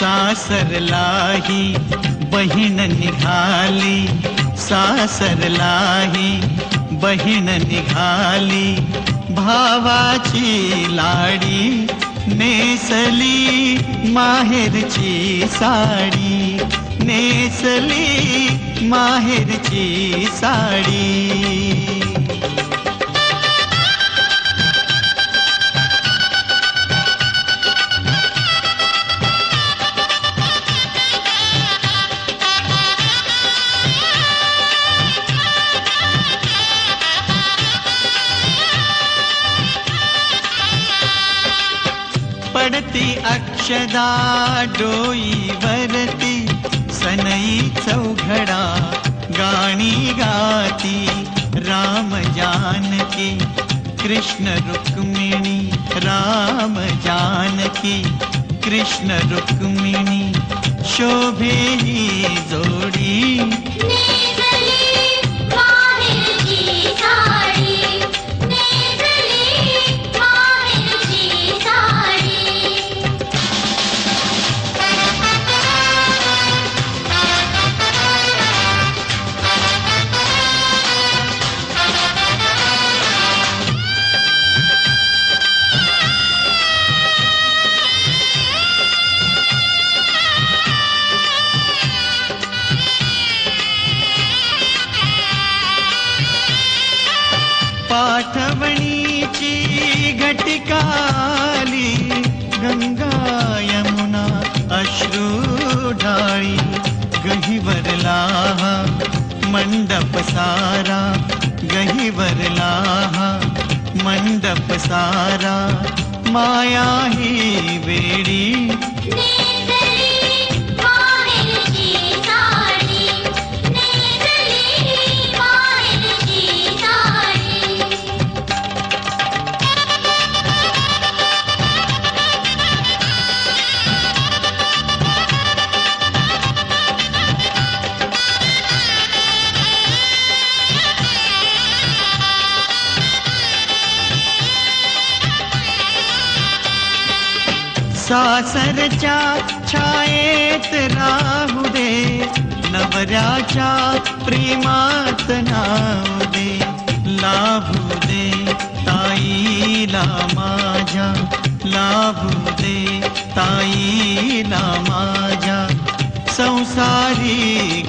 सासरलाही बहीण निघाली, सासरलाही बहीण निघाली, भावाची लाडी नेसली माहेरची साडी, नेसली माहेरची साडी. पडती अक्षदा डोईवरती, सनई चौघडा गाणी गाती, राम जानकी कृष्ण रुक्मिणी, राम जानकी कृष्ण रुक्मिणी, शोभे ही जोडी. पाठवणीची घटिकाली, गंगा यमुना अश्रू ढाळी, गहिवरला मंडप सारा, गहिवरला मंडप सारा, माया ही वेडी. सासरच्या छायेत राहू दे, नवऱ्याच्या प्रेमात नाव दे, लाभू दे ताईला माझ्या, लाभू दे ताईला माझ्या, संसारी